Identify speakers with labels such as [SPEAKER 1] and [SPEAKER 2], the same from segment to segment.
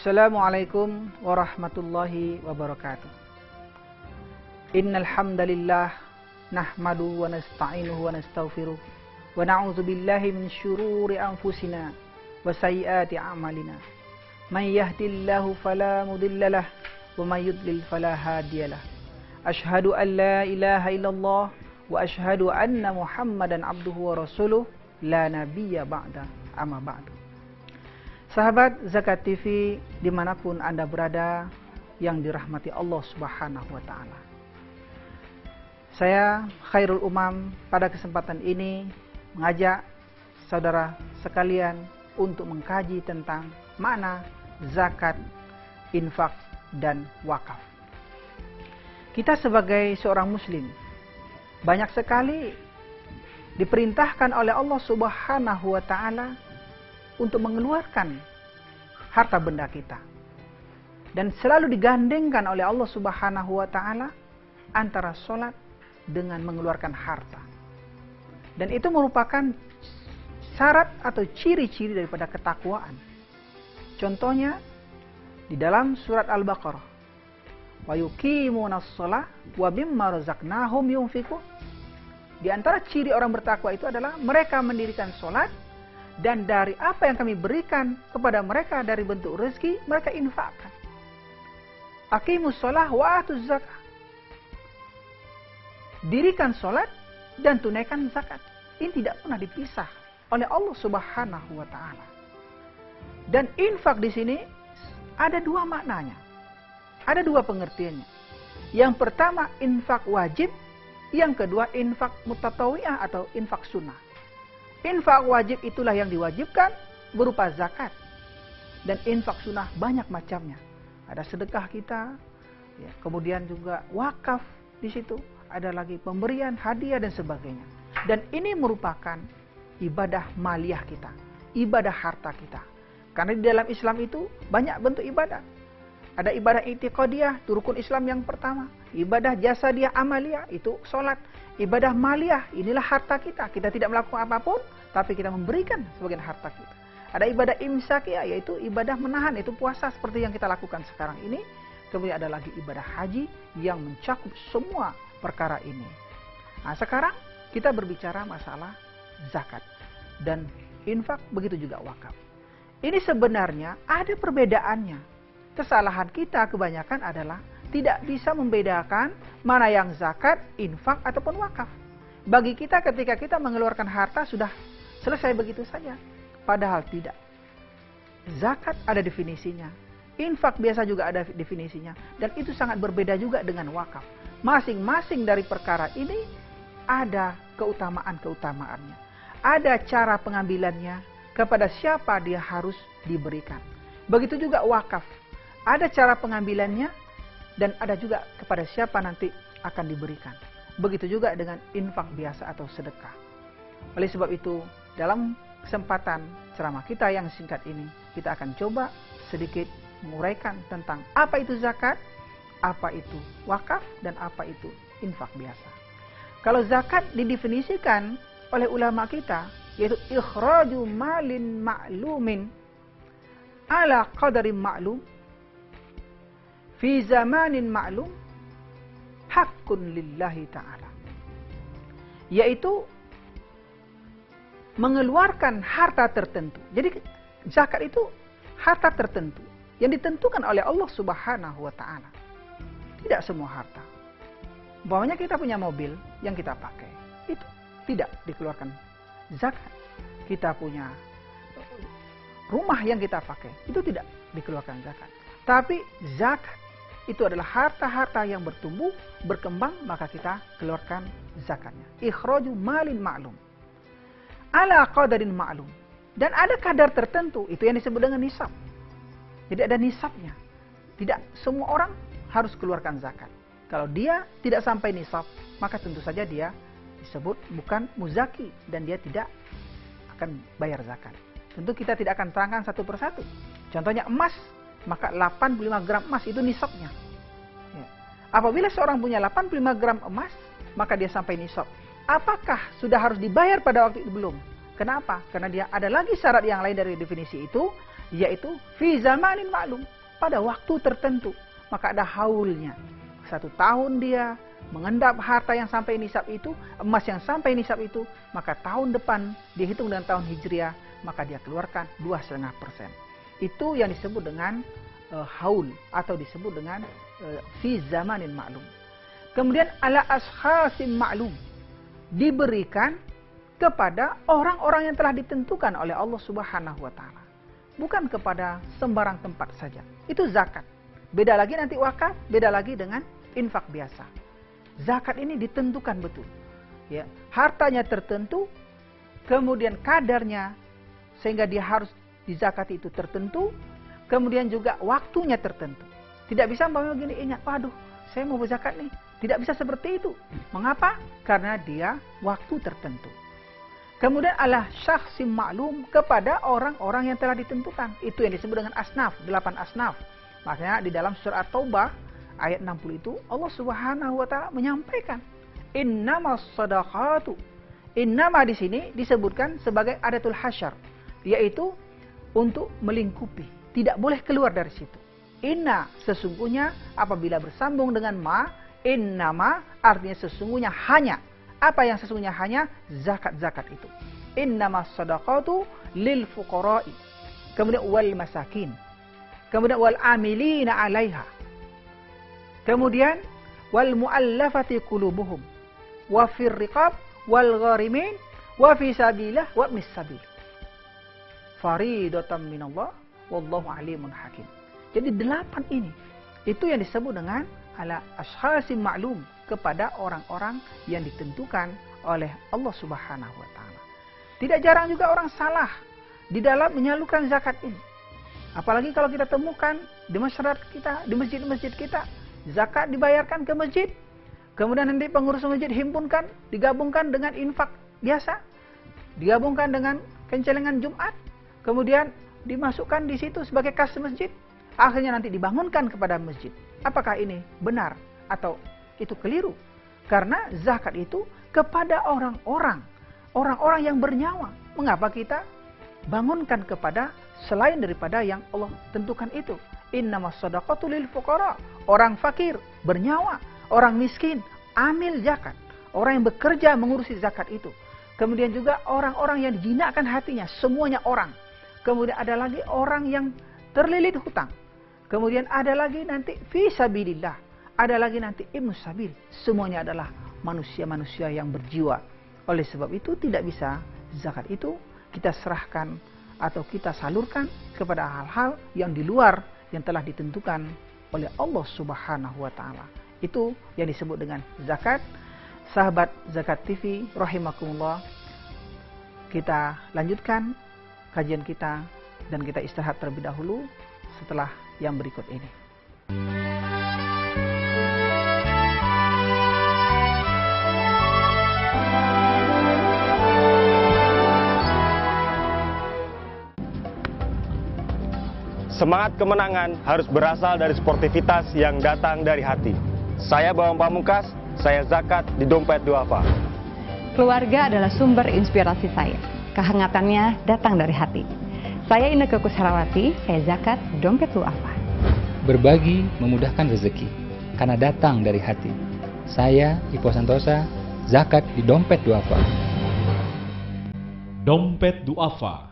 [SPEAKER 1] Assalamualaikum warahmatullahi wabarakatuh. Innal hamdalillah nahmaduhu wa nasta'inuhu wa nastaghfiruh wa na'udzu billahi min syururi anfusina wa sayyiati a'malina. May yahdihillahu fala mudhillalah wa may yudlil fala hadiyalah. Asyhadu an la ilaha illallah wa asyhadu anna Muhammadan abduhu wa rasuluh la nabiyya ba'da amma ba'du. Sahabat Zakat TV dimanapun Anda berada yang dirahmati Allah Subhanahu wa Ta'ala. Saya Khairul Umam pada kesempatan ini mengajak saudara sekalian untuk mengkaji tentang makna zakat, infak, dan wakaf. Kita sebagai seorang muslim banyak sekali diperintahkan oleh Allah Subhanahu wa Ta'ala untuk mengeluarkan harta benda kita. Dan selalu digandengkan oleh Allah Subhanahu wa Ta'ala antara sholat dengan mengeluarkan harta. Dan itu merupakan syarat atau ciri-ciri daripada ketakwaan. Contohnya di dalam surat Al-Baqarah. Wa yuqimunas shalah wa mimma razaqnahum yunfiqun. Di antara ciri orang bertakwa itu adalah mereka mendirikan sholat, dan dari apa yang kami berikan kepada mereka dari bentuk rezeki, mereka infakkan. Aqimus shalah wa atuz zakah. Dirikan sholat dan tunaikan zakat. Ini tidak pernah dipisah oleh Allah Subhanahu wa Ta'ala. Dan infak di sini ada dua maknanya. Ada dua pengertiannya. Yang pertama infak wajib, yang kedua infak mutatawiyah atau infak sunnah. Infak wajib itulah yang diwajibkan berupa zakat. Dan infak sunnah banyak macamnya. Ada sedekah kita, ya, kemudian juga wakaf di situ. Ada lagi pemberian, hadiah dan sebagainya. Dan ini merupakan ibadah maliyah kita, ibadah harta kita. Karena di dalam Islam itu banyak bentuk ibadah. Ada ibadah i'tiqadiyah, itu rukun Islam yang pertama. Ibadah jasadiyah amaliyah, itu sholat. Ibadah maliyah, inilah harta kita. Kita tidak melakukan apapun, tapi kita memberikan sebagian harta kita. Ada ibadah imsakiyah, yaitu ibadah menahan, itu puasa seperti yang kita lakukan sekarang ini. Kemudian ada lagi ibadah haji yang mencakup semua perkara ini. Nah, sekarang kita berbicara masalah zakat dan infak, begitu juga wakaf. Ini sebenarnya ada perbedaannya. Kesalahan kita kebanyakan adalah tidak bisa membedakan mana yang zakat, infak, ataupun wakaf. Bagi kita ketika kita mengeluarkan harta sudah selesai begitu saja. Padahal tidak. Zakat ada definisinya. Infak biasa juga ada definisinya. Dan itu sangat berbeda juga dengan wakaf. Masing-masing dari perkara ini ada keutamaan-keutamaannya. Ada cara pengambilannya, kepada siapa dia harus diberikan. Begitu juga wakaf. Ada cara pengambilannya dan ada juga kepada siapa nanti akan diberikan. Begitu juga dengan infak biasa atau sedekah. Oleh sebab itu, dalam kesempatan ceramah kita yang singkat ini, kita akan coba sedikit menguraikan tentang apa itu zakat, apa itu wakaf, dan apa itu infak biasa. Kalau zakat didefinisikan oleh ulama kita, yaitu ikhraju malin ma'lumin ala qadarin ma'lum fi zamanin ma'lum haqqun lillahi ta'ala. Yaitu mengeluarkan harta tertentu. Jadi zakat itu harta tertentu yang ditentukan oleh Allah Subhanahu wa Ta'ala. Tidak semua harta. Umpamanya kita punya mobil yang kita pakai, itu tidak dikeluarkan zakat. Kita punya rumah yang kita pakai, itu tidak dikeluarkan zakat. Tapi zakat itu adalah harta-harta yang bertumbuh, berkembang, maka kita keluarkan zakatnya. Ikhraju malin ma'lum ala qadarin ma'lum. Dan ada kadar tertentu, itu yang disebut dengan nisab. Jadi ada nisabnya. Tidak semua orang harus keluarkan zakat. Kalau dia tidak sampai nisab, maka tentu saja dia disebut bukan muzaki dan dia tidak akan bayar zakat. Tentu kita tidak akan terangkan satu persatu. Contohnya emas, maka 85 gram emas itu nisabnya. Ya. Apabila seorang punya 85 gram emas, maka dia sampai nisab. Apakah sudah harus dibayar pada waktu itu? Belum. Kenapa? Karena dia ada lagi syarat yang lain dari definisi itu, yaitu fi zamanin ma'lum, pada waktu tertentu. Maka ada haulnya. 1 tahun dia mengendap harta yang sampai nisab itu, emas yang sampai nisab itu, maka tahun depan dihitung dengan tahun Hijriah, maka dia keluarkan 2,5%. Itu yang disebut dengan haul, atau disebut dengan fi zamanin ma'lum. Kemudian ala ashkhasim ma'lum, diberikan kepada orang-orang yang telah ditentukan oleh Allah Subhanahu wa taala. Bukan kepada sembarang tempat saja. Itu zakat. Beda lagi nanti wakaf, beda lagi dengan infak biasa. Zakat ini ditentukan betul. Ya, hartanya tertentu, kemudian kadarnya sehingga dia harus dizakati itu tertentu, kemudian juga waktunya tertentu. Tidak bisa begini, ingat, waduh, saya mau berzakat nih. Tidak bisa seperti itu. Mengapa? Karena dia waktu tertentu. Kemudian ala syakhsim ma'lum, kepada orang-orang yang telah ditentukan. Itu yang disebut dengan asnaf, 8 asnaf. Makanya di dalam surah At-Taubah ayat 60 itu Allah Subhanahu wa taala menyampaikan innamas shadaqatu. Innama di sini disebutkan sebagai adatul hasyar, yaitu untuk melingkupi, tidak boleh keluar dari situ. Inna, sesungguhnya, apabila bersambung dengan ma, innama artinya sesungguhnya hanya. Apa yang sesungguhnya hanya? Zakat-zakat itu. Innamas shadaqatu lil fuqara'i. Kemudian wal masakin. Kemudian wal amilina 'alaiha. Kemudian wal mu'allafati qulubuhum wa fir riqab wal gharimin wa fi sabilillah wa ibnis sabil. Faridatan minallah wallahu alimun hakim. Jadi 8 ini itu yang disebut dengan ala ashkhasim ma'lum, kepada orang-orang yang ditentukan oleh Allah Subhanahu wa taala. Tidak jarang juga orang salah di dalam menyalurkan zakat ini. Apalagi kalau kita temukan di masyarakat kita, di masjid-masjid kita, zakat dibayarkan ke masjid, kemudian nanti pengurus masjid himpunkan, digabungkan dengan infak biasa, digabungkan dengan kencelengan Jumat, kemudian dimasukkan di situ sebagai kas masjid, akhirnya nanti dibangunkan kepada masjid. Apakah ini benar atau itu keliru? Karena zakat itu kepada orang-orang yang bernyawa. Mengapa kita bangunkan kepada selain daripada yang Allah tentukan itu? Innamas shadaqatu lil fuqara. Orang fakir bernyawa, orang miskin amil zakat, orang yang bekerja mengurusi zakat itu. Kemudian juga orang-orang yang dijinakkan hatinya, semuanya orang. Kemudian ada lagi orang yang terlilit hutang. Kemudian ada lagi nanti fi sabilillah, ada lagi nanti ibnus sabil. Semuanya adalah manusia-manusia yang berjiwa. Oleh sebab itu tidak bisa zakat itu kita serahkan atau kita salurkan kepada hal-hal yang di luar yang telah ditentukan oleh Allah Subhanahu wa taala. Itu yang disebut dengan zakat. Sahabat Zakat TV rahimakumullah, kita lanjutkan kajian kita dan kita istirahat terlebih dahulu setelah yang berikut ini.
[SPEAKER 2] Semangat kemenangan harus berasal dari sportivitas yang datang dari hati. Saya Bawang Pamungkas, saya zakat di Dompet Duafa.
[SPEAKER 3] Keluarga adalah sumber inspirasi saya. Kehangatannya datang dari hati. Saya Inneke Koesherawati, saya zakat Dompet Duafa.
[SPEAKER 4] Berbagi memudahkan rezeki, karena datang dari hati. Saya Ipo Santosa, zakat di Dompet Duafa.
[SPEAKER 5] Dompet Duafa.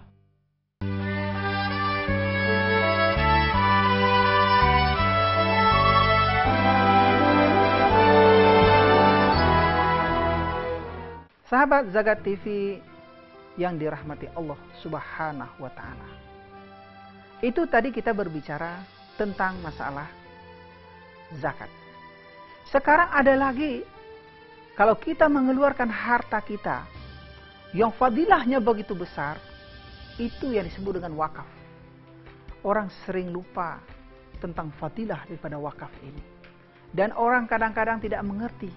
[SPEAKER 1] Sahabat Zakat TV yang dirahmati Allah Subhanahu wa taala. Itu tadi kita berbicara tentang masalah zakat. Sekarang ada lagi, kalau kita mengeluarkan harta kita yang fadilahnya begitu besar, itu yang disebut dengan wakaf. Orang sering lupa tentang fadilah daripada wakaf ini. Dan orang kadang-kadang tidak mengerti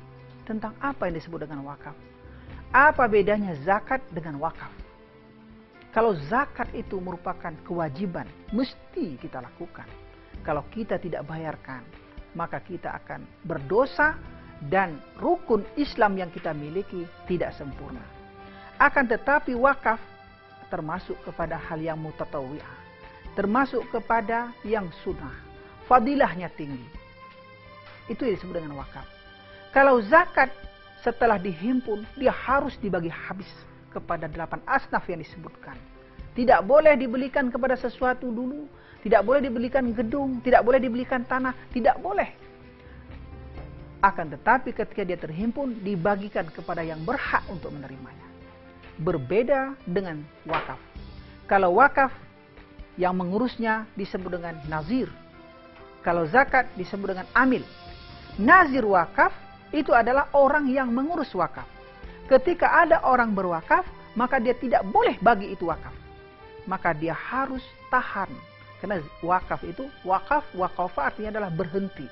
[SPEAKER 1] tentang apa yang disebut dengan wakaf. Apa bedanya zakat dengan wakaf? Kalau zakat itu merupakan kewajiban, mesti kita lakukan. Kalau kita tidak bayarkan, maka kita akan berdosa dan rukun Islam yang kita miliki tidak sempurna. Akan tetapi wakaf termasuk kepada hal yang mutatawwi'ah. termasuk kepada yang sunnah, fadilahnya tinggi. Itu yang disebut dengan wakaf. Kalau zakat setelah dihimpun, dia harus dibagi habis kepada 8 asnaf yang disebutkan. Tidak boleh dibelikan kepada sesuatu dulu, tidak boleh dibelikan gedung, tidak boleh dibelikan tanah, tidak boleh. Akan tetapi ketika dia terhimpun, dibagikan kepada yang berhak untuk menerimanya. Berbeda dengan wakaf. Kalau wakaf, yang mengurusnya disebut dengan nazir. Kalau zakat disebut dengan amil. Nazir wakaf itu adalah orang yang mengurus wakaf. Ketika ada orang berwakaf, maka dia tidak boleh bagi itu wakaf. Maka dia harus tahan. Karena wakaf itu, waqafa artinya adalah berhenti.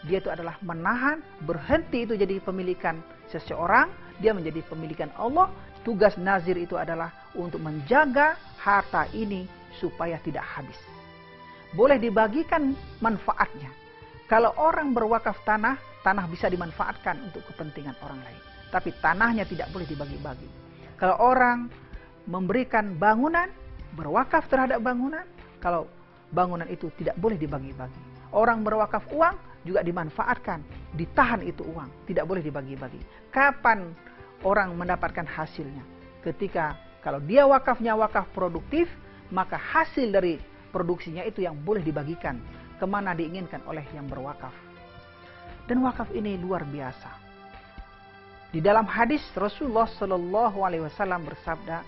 [SPEAKER 1] Dia itu adalah menahan, berhenti itu jadi pemilikan seseorang, dia menjadi pemilikan Allah. Tugas nazir itu adalah untuk menjaga harta ini supaya tidak habis. Boleh dibagikan manfaatnya. Kalau orang berwakaf tanah, tanah bisa dimanfaatkan untuk kepentingan orang lain. Tapi tanahnya tidak boleh dibagi-bagi. Kalau orang memberikan bangunan, berwakaf terhadap bangunan, kalau bangunan itu tidak boleh dibagi-bagi. Orang berwakaf uang juga dimanfaatkan, ditahan itu uang, tidak boleh dibagi-bagi. Kapan orang mendapatkan hasilnya? Ketika kalau dia wakafnya wakaf produktif, maka hasil dari produksinya itu yang boleh dibagikan kemana diinginkan oleh yang berwakaf. Dan wakaf ini luar biasa. Di dalam hadis Rasulullah Shallallahu Alaihi Wasallam bersabda,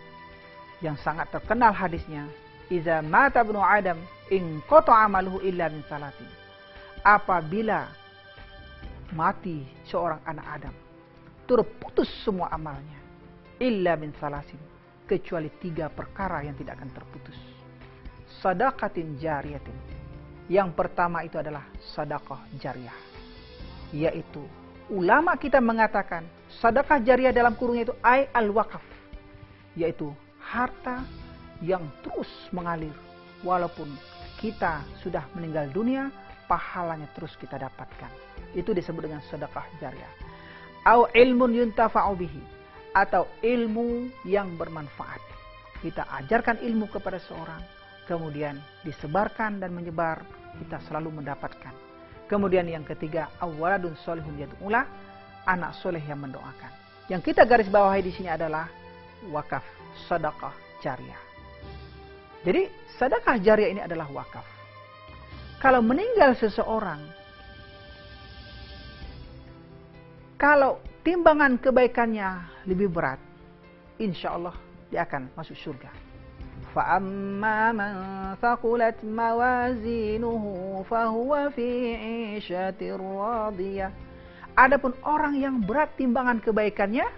[SPEAKER 1] yang sangat terkenal hadisnya, "Iza mata ibnu Adam in qata'a amaluhu illa min salatin." Apabila mati seorang anak Adam, terputus semua amalnya, illa min salasin, kecuali 3 perkara yang tidak akan terputus. Sadaqatin jariyatin. Yang pertama itu adalah sedekah jariah, yaitu ulama kita mengatakan sedekah jariah dalam kurungnya itu al-wakaf, yaitu harta yang terus mengalir walaupun kita sudah meninggal dunia, pahalanya terus kita dapatkan. Itu disebut dengan sedekah jariah. Au ilmun yuntafa'u bihi, atau ilmu yang bermanfaat. Kita ajarkan ilmu kepada seorang, kemudian disebarkan dan menyebar, kita selalu mendapatkan. Kemudian yang ketiga, awaladun solihun yad'ulah, anak soleh yang mendoakan. Yang kita garis bawahi di sini adalah wakaf, sedekah jariah. Jadi sedekah jariah ini adalah wakaf. Kalau meninggal seseorang, kalau timbangan kebaikannya lebih berat, insya Allah dia akan masuk surga. فَأَمَّا مَنْ ثَقُلَتْ مَوَازِينُهُ فَهُوَ فِي عِيشَةٍ رَاضِيَةٍ. Adapun orang yang berat timbangan kebaikannya,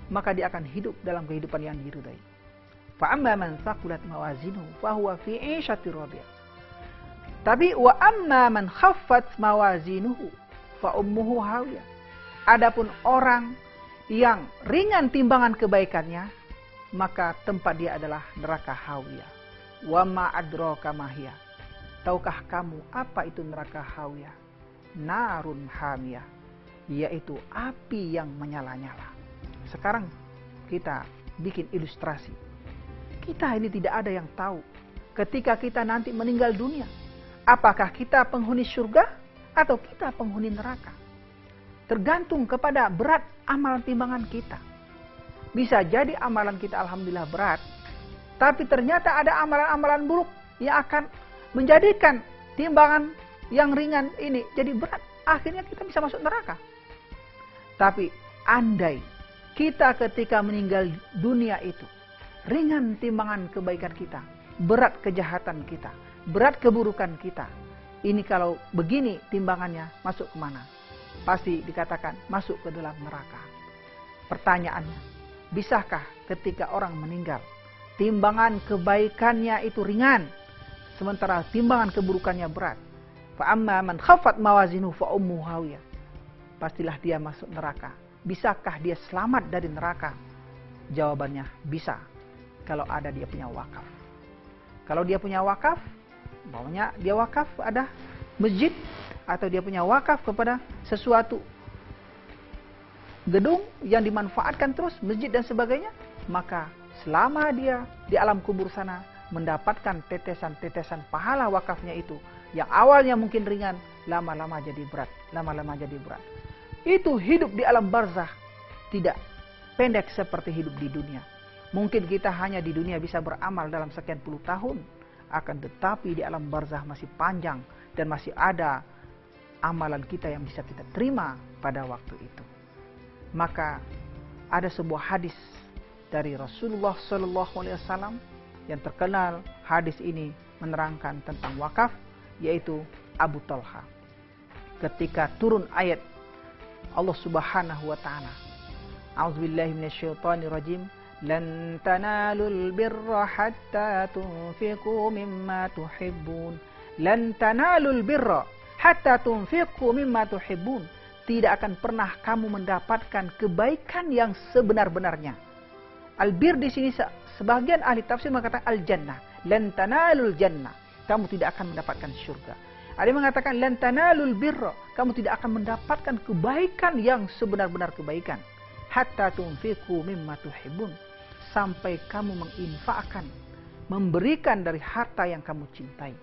[SPEAKER 1] maka dia akan hidup dalam kehidupan yang diridai. فَأَمَّا مَنْ ثَقُلَتْ مَوَازِينُهُ فَهُوَ فِي عِيشَةٍ رَاضِيَةٍ. Tapi وَأَمَّا مَنْ خَفَّتْ مَوَازِينُهُ فَأُمُّهُ هَاوِيَةٌ. Adapun orang yang ringan timbangan kebaikannya, maka tempat dia adalah neraka hawiyah. Wa ma adraka mahiyah. Tahukah kamu apa itu neraka hawiyah? Narun hamiyah, yaitu api yang menyala-nyala. Sekarang kita bikin ilustrasi. Kita ini tidak ada yang tahu ketika kita nanti meninggal dunia, apakah kita penghuni surga atau kita penghuni neraka. Tergantung kepada berat amalan timbangan kita. Bisa jadi amalan kita alhamdulillah berat, tapi ternyata ada amalan-amalan buruk yang akan menjadikan timbangan yang ringan ini jadi berat. Akhirnya kita bisa masuk neraka. Tapi andai kita ketika meninggal dunia itu ringan timbangan kebaikan kita, berat kejahatan kita, berat keburukan kita, ini kalau begini timbangannya masuk kemana? Pasti dikatakan masuk ke dalam neraka. Pertanyaannya, bisakah ketika orang meninggal timbangan kebaikannya itu ringan sementara timbangan keburukannya berat? Fa amma man khaffat mawazinuhu fa ummuhu hawiyah. Pastilah dia masuk neraka. Bisakah dia selamat dari neraka? Jawabannya bisa, kalau ada dia punya wakaf. Kalau dia punya wakaf, maunya dia wakaf ada masjid, atau dia punya wakaf kepada sesuatu gedung yang dimanfaatkan terus, masjid dan sebagainya, maka selama dia di alam kubur sana, mendapatkan tetesan-tetesan pahala wakafnya itu, yang awalnya mungkin ringan, lama-lama jadi berat, lama-lama jadi berat. Itu hidup di alam barzakh tidak pendek seperti hidup di dunia. Mungkin kita hanya di dunia bisa beramal dalam sekian puluh tahun, akan tetapi di alam barzakh masih panjang dan masih ada amalan kita yang bisa kita terima pada waktu itu. Maka ada sebuah hadis dari Rasulullah SAW yang terkenal. Hadis ini menerangkan tentang wakaf, yaitu Abu Talha. Ketika turun ayat Allah Subhanahu wa taala, A'udzubillahi minasyaitonirrajim, lan tanalul birra hatta tunfiqu mimma tuhibbun. Lan tanalul birra hatta tunfiqu mimma tuhibbun. Tidak akan pernah kamu mendapatkan kebaikan yang sebenar-benarnya. Albir di sini sebagian ahli tafsir mengatakan al-jannah. Lan tanalul jannah. Kamu tidak akan mendapatkan surga. Ada yang mengatakan lan tanalul birra. Kamu tidak akan mendapatkan kebaikan yang sebenar-benar kebaikan. Hatta tunfiqu mimma tuhibbun. Sampai kamu menginfakkan, memberikan dari harta yang kamu cintai.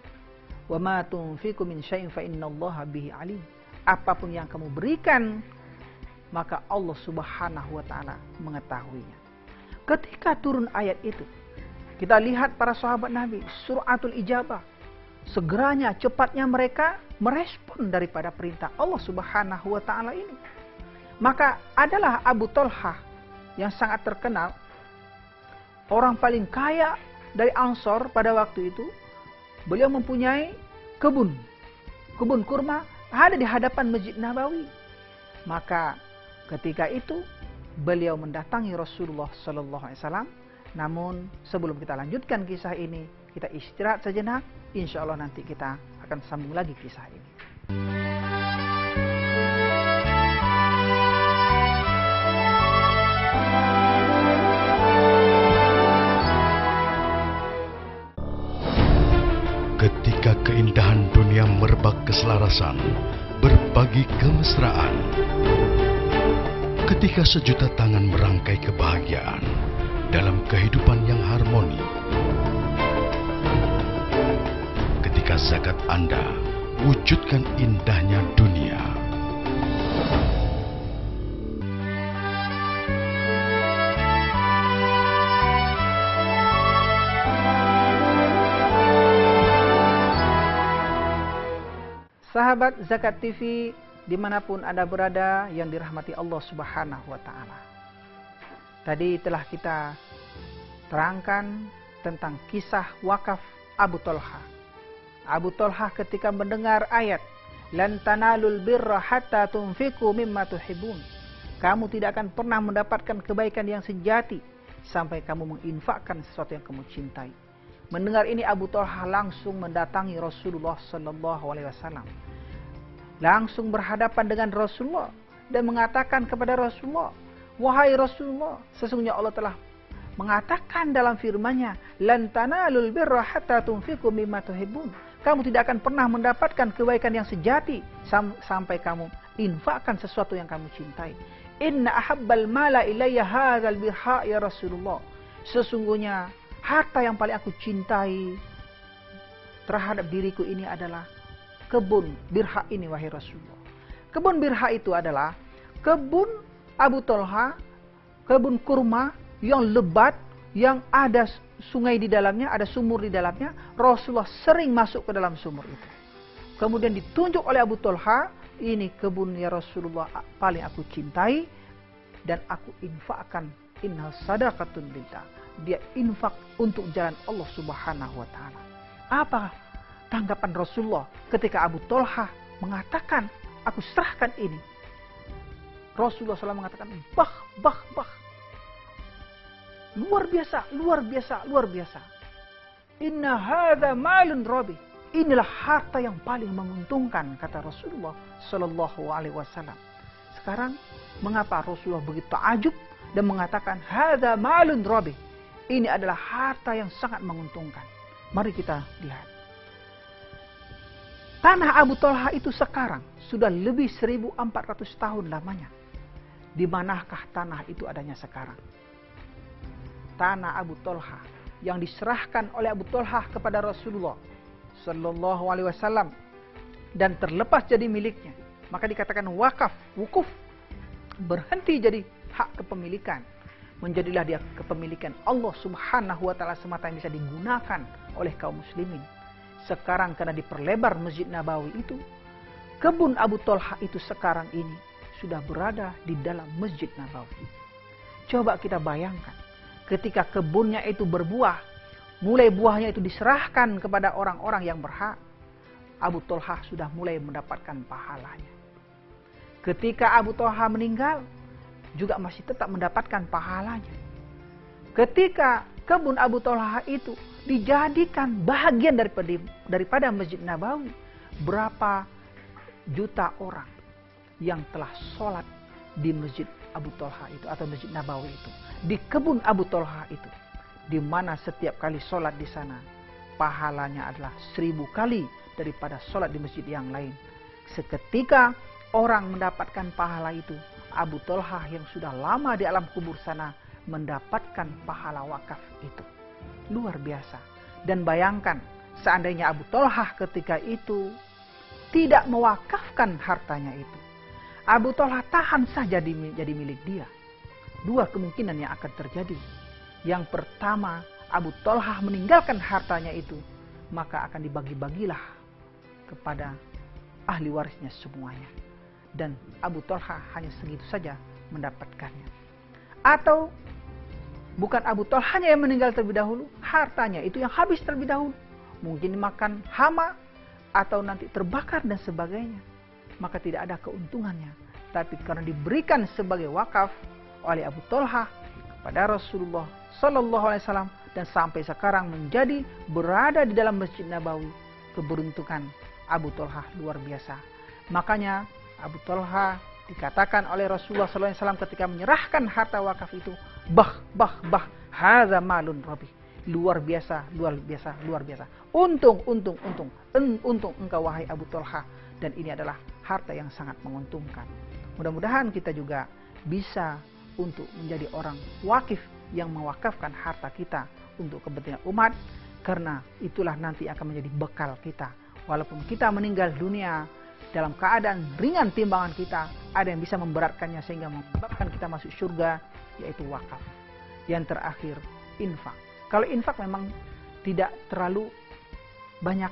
[SPEAKER 1] Wa ma tunfiqu min syai'in fa innallaha bihi alim. Apapun yang kamu berikan, maka Allah Subhanahu wa taala mengetahuinya. Ketika turun ayat itu, kita lihat para sahabat Nabi, suratul ijabah. Segeranya, cepatnya mereka merespon daripada perintah Allah Subhanahu wa taala ini. Maka adalah Abu Talha yang sangat terkenal, orang paling kaya dari Ansor pada waktu itu. Beliau mempunyai kebun kurma ada di hadapan Masjid Nabawi. Maka ketika itu beliau mendatangi Rasulullah SAW. Namun sebelum kita lanjutkan kisah ini, kita istirahat sejenak. Insya Allah nanti kita akan sambung lagi kisah ini.
[SPEAKER 5] Ketika keindahan dunia merebak keselarasan, berbagi kemesraan. Ketika sejuta tangan merangkai kebahagiaan dalam kehidupan yang harmoni. Ketika zakat Anda wujudkan indahnya dunia.
[SPEAKER 1] Sahabat Zakat TV dimanapun Anda berada yang dirahmati Allah Subhanahu wa ta'ala. Tadi telah kita terangkan tentang kisah wakaf Abu Talha. Abu Talha ketika mendengar ayat lan tanalul birra hatta tunfiqu mimma tuhibbun. Kamu tidak akan pernah mendapatkan kebaikan yang sejati sampai kamu menginfakkan sesuatu yang kamu cintai. Mendengar ini Abu Talha langsung mendatangi Rasulullah SAW. Langsung berhadapan dengan Rasulullah dan mengatakan kepada Rasulullah, wahai Rasulullah, sesungguhnya Allah telah mengatakan dalam firman-Nya, lan tanalul birra hatta tunfiqu mimma tuhibbun. Kamu tidak akan pernah mendapatkan kebaikan yang sejati sampai kamu infakkan sesuatu yang kamu cintai. Inna ahabbal mala ilayya hadzal birha ya Rasulullah. Sesungguhnya harta yang paling aku cintai terhadap diriku ini adalah kebun birha ini, wahai Rasulullah. Kebun birha itu adalah kebun Abu Talha, kebun kurma yang lebat, yang ada sungai di dalamnya, ada sumur di dalamnya. Rasulullah sering masuk ke dalam sumur itu. Kemudian ditunjuk oleh Abu Talha, ini kebun ya Rasulullah paling aku cintai dan aku infakkan. Inna sadaqatun lillah. Dia infak untuk jalan Allah Subhanahu wa ta'ala. Apa tanggapan Rasulullah ketika Abu Talha mengatakan, aku serahkan ini? Rasulullah SAW mengatakan, bah. Luar biasa, luar biasa, luar biasa. Inna hadza malun rabi. Inilah harta yang paling menguntungkan, kata Rasulullah SAW. Sekarang, mengapa Rasulullah begitu takjub dan mengatakan, hadza malun rabi. Ini adalah harta yang sangat menguntungkan. Mari kita lihat. Tanah Abu Talha itu sekarang sudah lebih 1400 tahun lamanya. Di manakah tanah itu adanya sekarang? Tanah Abu Talha yang diserahkan oleh Abu Thalhah kepada Rasulullah Sallallahu Alaihi Wasallam dan terlepas jadi miliknya, maka dikatakan wakaf, wukuf, berhenti jadi hak kepemilikan, menjadilah dia kepemilikan Allah Subhanahu wa Ta'ala semata yang bisa digunakan oleh kaum muslimin. Sekarang karena diperlebar Masjid Nabawi itu, kebun Abu Thalhah itu sekarang ini sudah berada di dalam Masjid Nabawi. Coba kita bayangkan, ketika kebunnya itu berbuah, mulai buahnya itu diserahkan kepada orang-orang yang berhak, Abu Thalhah sudah mulai mendapatkan pahalanya. Ketika Abu Thalhah meninggal, juga masih tetap mendapatkan pahalanya. Ketika kebun Abu Thalhah itu dijadikan bahagian daripada Masjid Nabawi, berapa juta orang yang telah sholat di Masjid Abu Thalhah itu atau Masjid Nabawi itu, di kebun Abu Thalhah itu, di mana setiap kali sholat di sana pahalanya adalah 1000 kali daripada sholat di masjid yang lain. Seketika orang mendapatkan pahala itu, Abu Thalhah yang sudah lama di alam kubur sana mendapatkan pahala wakaf itu. Luar biasa. Dan bayangkan, seandainya Abu Thalhah ketika itu tidak mewakafkan hartanya itu, Abu Thalhah tahan saja jadi milik dia. Dua kemungkinan yang akan terjadi. Yang pertama, Abu Thalhah meninggalkan hartanya itu, maka akan dibagi-bagilah kepada ahli warisnya semuanya. Dan Abu Thalhah hanya segitu saja mendapatkannya. Atau bukan Abu Thalhahnya yang meninggal terlebih dahulu, hartanya itu yang habis terlebih dahulu. Mungkin dimakan hama atau nanti terbakar dan sebagainya. Maka tidak ada keuntungannya. Tapi karena diberikan sebagai wakaf oleh Abu Thalhah kepada Rasulullah Sallallahu Alaihi Wasallam dan sampai sekarang menjadi berada di dalam Masjid Nabawi, keberuntungan Abu Thalhah luar biasa. Makanya Abu Thalhah dikatakan oleh Rasulullah Sallallahu Alaihi Wasallam ketika menyerahkan harta wakaf itu, bah, hadza malun rabih. Luar biasa, luar biasa, luar biasa. Untung engkau wahai Abu Thalhah. Dan ini adalah harta yang sangat menguntungkan. Mudah-mudahan kita juga bisa untuk menjadi orang wakif yang mewakafkan harta kita untuk kepentingan umat. Karena itulah nanti akan menjadi bekal kita. Walaupun kita meninggal dunia dalam keadaan ringan timbangan kita, ada yang bisa memberatkannya sehingga menyebabkan kita masuk surga, yaitu wakaf. Yang terakhir, infak. Kalau infak memang tidak terlalu banyak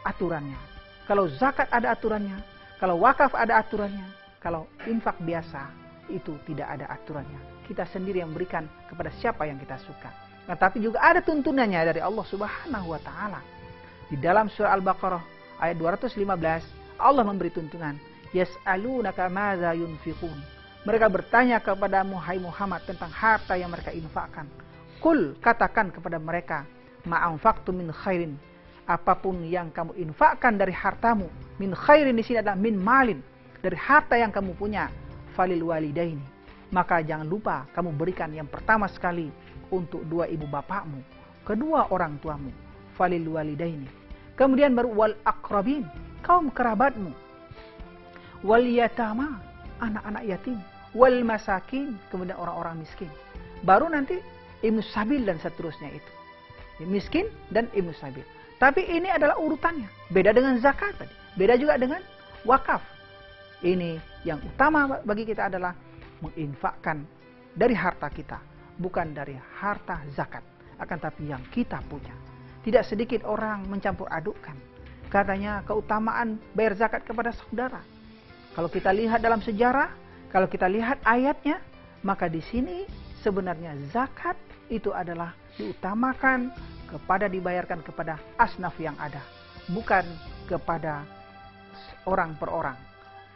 [SPEAKER 1] aturannya. Kalau zakat ada aturannya, kalau wakaf ada aturannya, kalau infak biasa itu tidak ada aturannya. Kita sendiri yang berikan kepada siapa yang kita suka. Nah, tapi juga ada tuntunannya dari Allah Subhanahu wa Ta'ala. Di dalam surah Al-Baqarah ayat 215, Allah memberi tuntunan, yas'alunaka madza yunfiqun. Mereka bertanya kepada Muhammad tentang harta yang mereka infakkan. Kul, katakan kepada mereka, ma'anfaqtum min khairin, apapun yang kamu infakkan dari hartamu, min khairin di sini adalah min malin, dari harta yang kamu punya, falil walidaini, maka jangan lupa kamu berikan yang pertama sekali untuk dua ibu bapakmu, kedua orang tuamu, falil walidaini, kemudian baru wal aqrabin, kaum kerabatmu, wal yatama, anak-anak yatim, wal masakin, kemudian orang-orang miskin, baru nanti ibnu sabil dan seterusnya itu. Miskin dan ibnu sabil. Tapi ini adalah urutannya. Beda dengan zakat tadi. Beda juga dengan wakaf. Ini yang utama bagi kita adalah menginfakkan dari harta kita. Bukan dari harta zakat. Akan tapi yang kita punya. Tidak sedikit orang mencampur adukkan. Katanya keutamaan bayar zakat kepada saudara. Kalau kita lihat dalam sejarah, kalau kita lihat ayatnya, maka di sini sebenarnya zakat itu adalah diutamakan kepada dibayarkan kepada asnaf yang ada, bukan kepada orang per orang.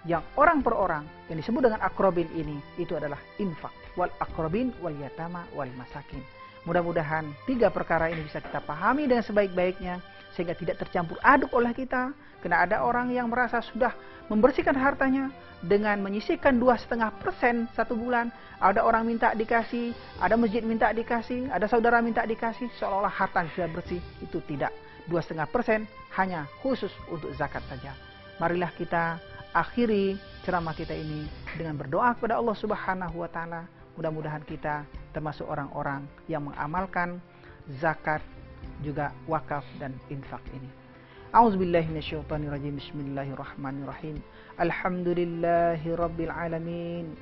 [SPEAKER 1] Yang orang per orang yang disebut dengan akrobin ini itu adalah infak, wal akrobin wal yatama wal masakin. Mudah-mudahan 3 perkara ini bisa kita pahami dengan sebaik-baiknya sehingga tidak tercampur aduk oleh kita. Karena ada orang yang merasa sudah membersihkan hartanya dengan menyisihkan 2,5% satu bulan. Ada orang minta dikasih, ada masjid minta dikasih, ada saudara minta dikasih, seolah-olah harta sudah bersih. Itu tidak. 2,5% hanya khusus untuk zakat saja. Marilah kita akhiri ceramah kita ini dengan berdoa kepada Allah Subhanahu wa Ta'ala. Mudah-mudahan kita termasuk orang-orang yang mengamalkan zakat, juga wakaf dan infak ini. A'udzubillahi minasyaitonirrajim. Bismillahirrahmanirrahim. Alhamdulillahirabbil alamin.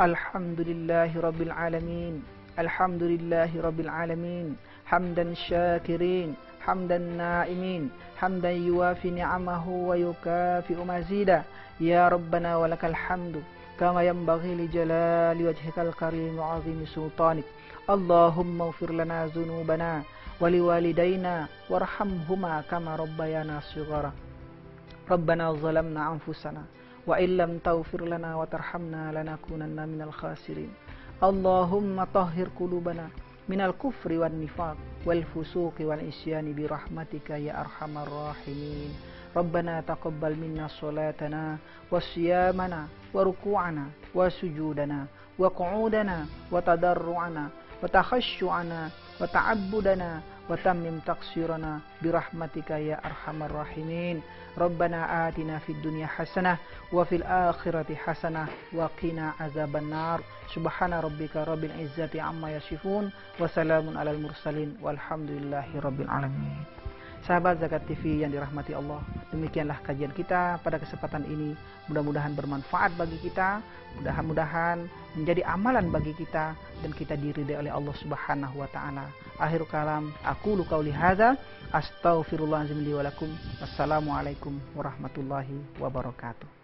[SPEAKER 1] Alhamdulillahirabbil alamin. Alhamdulillahirabbil alamin. Hamdan syakirin, hamdan na'imin, hamdan yuwafi ni'amahu wa yukafi'u mazida. Ya Rabbana walakal hamdu kama yanbaghi li jalali wajhikal karim wa 'azimi sultanik. Allahumma ighfir lana dzunubana wa liwalidayna warhamhuma kama rabbayana shighara. Rabbana zalamna anfusana wa illam taghfir lana wa tarhamna lanakunanna minal khasirin. Allahumma tahhir qulubana minal kufri wan nifaq wal fusuqi wal isyani bi rahmatika ya arhamar rahimin. Rabbana taqabbal minna salatana wa siyamana wa ruku'ana wa sujudana wa qu'udana wa tadarru'ana wa takhashu'ana wa ta'abbudana wa tammim taqsirana bi rahmatika ya arhamar rahimin. Rabbana atina fid dunya hasanah wa fil akhirati hasanah wa qina azaban nar. Subhana rabbika rabbil izzati amma yasifun wa salamun alal mursalin walhamdulillahi rabbil alamin. Sahabat Zakat TV yang dirahmati Allah, demikianlah kajian kita pada kesempatan ini. Mudah-mudahan bermanfaat bagi kita, mudah-mudahan menjadi amalan bagi kita, dan kita diridai oleh Allah Subhanahu wa taala. Akhir kalam, aqulu qauli hadza, astaghfirullahalazim li wa lakum. Wassalamualaikum warahmatullahi wabarakatuh.